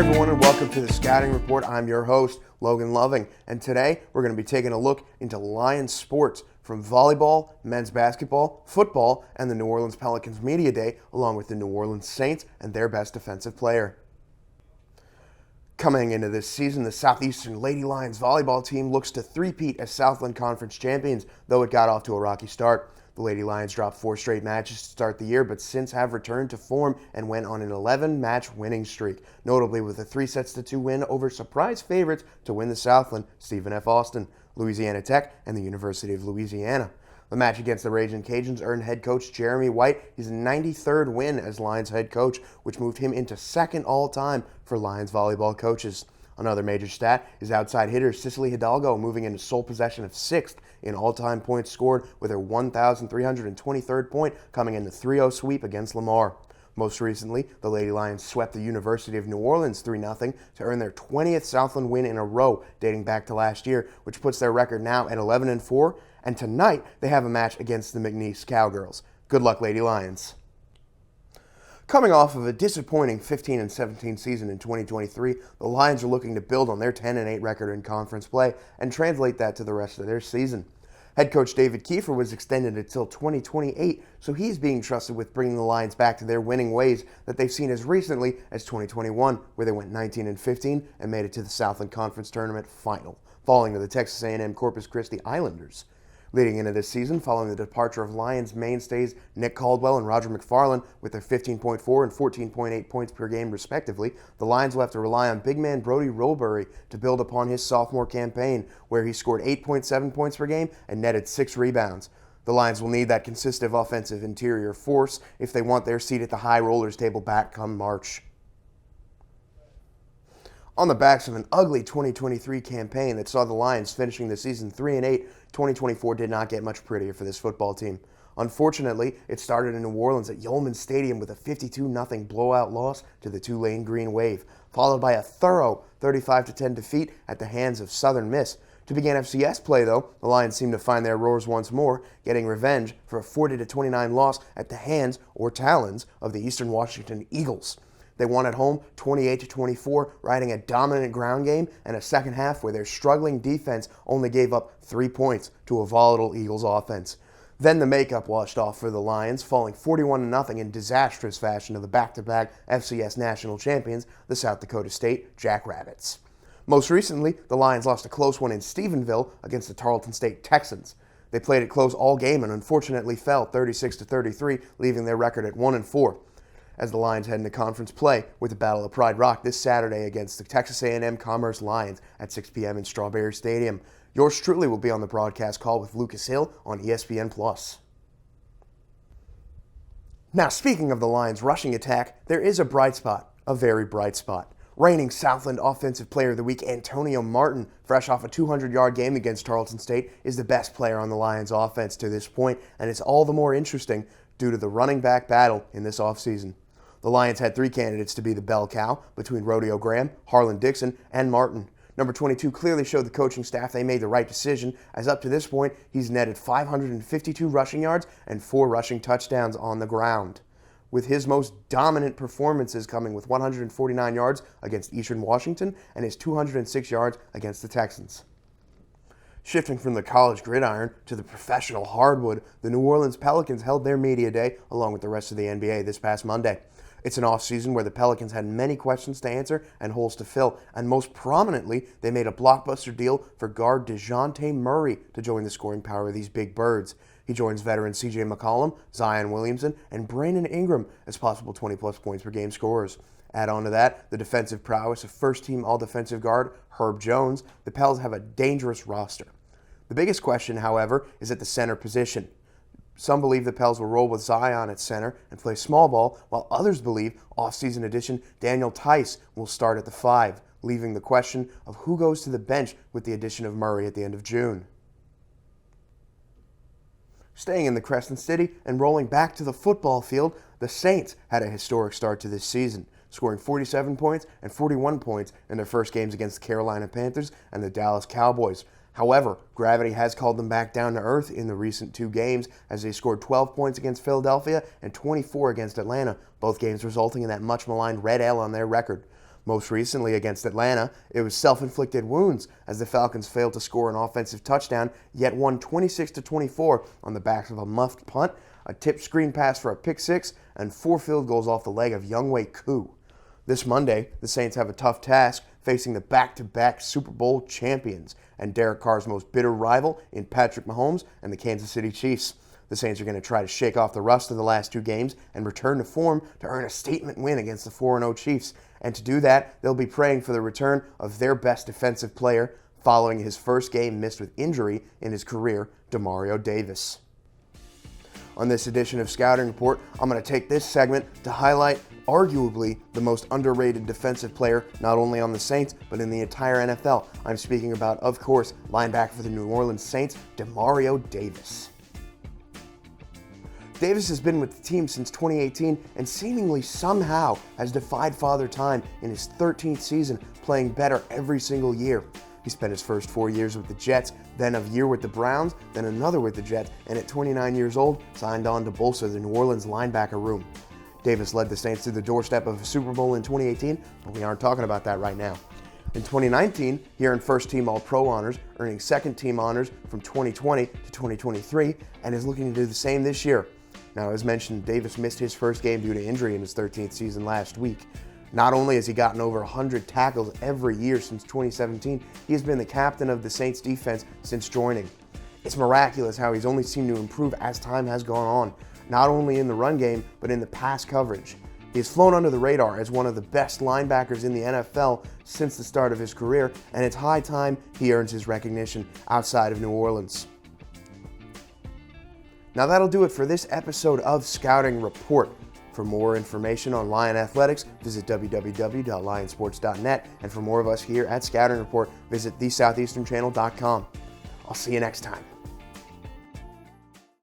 everyone, and welcome to the Scouting Report. I'm your host, Logan Loving, and today we're going to be taking a look into Lions sports from volleyball, men's basketball, football, and the New Orleans Pelicans Media Day, along with the New Orleans Saints and their best defensive player. Coming into this season, the Southeastern Lady Lions volleyball team looks to three-peat as Southland Conference champions, though it got off to a rocky start. The Lady Lions dropped 4 straight matches to start the year, but since have returned to form and went on an 11-match winning streak, notably with a 3-2 win over surprise favorites to win the Southland, Stephen F. Austin, Louisiana Tech, and the University of Louisiana. The match against the Ragin' Cajuns earned head coach Jeremy White his 93rd win as Lions head coach, which moved him into second all-time for Lions volleyball coaches. Another major stat is outside hitter Cicely Hidalgo moving into sole possession of 6th in all-time points scored with her 1,323rd point coming in the 3-0 sweep against Lamar. Most recently, the Lady Lions swept the University of New Orleans 3-0 to earn their 20th Southland win in a row dating back to last year, which puts their record now at 11-4, and tonight they have a match against the McNeese Cowgirls. Good luck, Lady Lions. Coming off of a disappointing 15-17 season in 2023, the Lions are looking to build on their 10-8 record in conference play and translate that to the rest of their season. Head coach David Kiefer was extended until 2028, so he's being trusted with bringing the Lions back to their winning ways that they've seen as recently as 2021, where they went 19-15 and made it to the Southland Conference Tournament final, falling to the Texas A&M Corpus Christi Islanders. Leading into this season, following the departure of Lions mainstays Nick Caldwell and Roger McFarland with their 15.4 and 14.8 points per game respectively, the Lions will have to rely on big man Brody Rolebury to build upon his sophomore campaign, where he scored 8.7 points per game and netted 6 rebounds. The Lions will need that consistent offensive interior force if they want their seat at the high rollers table back come March. On the backs of an ugly 2023 campaign that saw the Lions finishing the season 3-8, 2024 did not get much prettier for this football team. Unfortunately, it started in New Orleans at Yulman Stadium with a 52-0 blowout loss to the Tulane Green Wave, followed by a thorough 35-10 defeat at the hands of Southern Miss. To begin FCS play, though, the Lions seemed to find their roars once more, getting revenge for a 40-29 loss at the hands or talons of the Eastern Washington Eagles. They won at home 28-24, riding a dominant ground game and a second half where their struggling defense only gave up 3 points to a volatile Eagles offense. Then the makeup washed off for the Lions, falling 41-0 in disastrous fashion to the back-to-back FCS national champions, the South Dakota State Jackrabbits. Most recently, the Lions lost a close one in Stephenville against the Tarleton State Texans. They played it close all game and unfortunately fell 36-33, leaving their record at 1-4. As the Lions head into conference play with the Battle of Pride Rock this Saturday against the Texas A&M Commerce Lions at 6 p.m. in Strawberry Stadium. Yours truly will be on the broadcast call with Lucas Hill on ESPN+. Now, speaking of the Lions' rushing attack, there is a bright spot, a very bright spot. Reigning Southland Offensive Player of the Week Antonio Martin, fresh off a 200-yard game against Tarleton State, is the best player on the Lions' offense to this point, and it's all the more interesting due to the running back battle in this offseason. The Lions had 3 candidates to be the bell cow between Rodeo Graham, Harlan Dixon, and Martin. Number 22 clearly showed the coaching staff they made the right decision, as up to this point, he's netted 552 rushing yards and 4 rushing touchdowns on the ground, with his most dominant performances coming with 149 yards against Eastern Washington and his 206 yards against the Texans. Shifting from the college gridiron to the professional hardwood, the New Orleans Pelicans held their media day along with the rest of the NBA this past Monday. It's an off-season where the Pelicans had many questions to answer and holes to fill, and most prominently, they made a blockbuster deal for guard DeJounte Murray to join the scoring power of these big birds. He joins veteran C.J. McCollum, Zion Williamson, and Brandon Ingram as possible 20-plus points per game scorers. Add on to that the defensive prowess of first-team all-defensive guard Herb Jones. The Pels have a dangerous roster. The biggest question, however, is at the center position. Some believe the Pels will roll with Zion at center and play small ball, while others believe off-season addition Daniel Tice will start at the 5, leaving the question of who goes to the bench with the addition of Murray at the end of June. Staying in the Crescent City and rolling back to the football field, the Saints had a historic start to this season, scoring 47 points and 41 points in their first games against the Carolina Panthers and the Dallas Cowboys. However, gravity has called them back down to earth in the recent 2 games as they scored 12 points against Philadelphia and 24 against Atlanta, both games resulting in that much-maligned red L on their record. Most recently against Atlanta, it was self-inflicted wounds as the Falcons failed to score an offensive touchdown, yet won 26-24 on the backs of a muffed punt, a tipped screen pass for a pick six, and 4 field goals off the leg of Younghoe Koo. This Monday, the Saints have a tough task facing the back-to-back Super Bowl champions and Derek Carr's most bitter rival in Patrick Mahomes and the Kansas City Chiefs. The Saints are going to try to shake off the rust of the last 2 games and return to form to earn a statement win against the 4-0 Chiefs. And to do that, they'll be praying for the return of their best defensive player following his first game missed with injury in his career, Demario Davis. On this edition of Scouting Report, I'm going to take this segment to highlight arguably the most underrated defensive player not only on the Saints, but in the entire NFL. I'm speaking about, of course, linebacker for the New Orleans Saints, Demario Davis. Davis has been with the team since 2018 and seemingly somehow has defied Father Time in his 13th season, playing better every single year. He spent his first 4 years with the Jets, then a year with the Browns, then another with the Jets, and at 29 years old, signed on to bolster the New Orleans linebacker room. Davis led the Saints to the doorstep of a Super Bowl in 2018, but we aren't talking about that right now. In 2019, he earned first-team All-Pro honors, earning second-team honors from 2020 to 2023, and is looking to do the same this year. Now, as mentioned, Davis missed his first game due to injury in his 13th season last week. Not only has he gotten over 100 tackles every year since 2017, he has been the captain of the Saints defense since joining. It's miraculous how he's only seemed to improve as time has gone on, not only in the run game, but in the pass coverage. He has flown under the radar as one of the best linebackers in the NFL since the start of his career, and it's high time he earns his recognition outside of New Orleans. Now that'll do it for this episode of Scouting Report. For more information on Lion Athletics, visit www.lionsports.net, and for more of us here at Scouting Report, visit thesoutheasternchannel.com. I'll see you next time.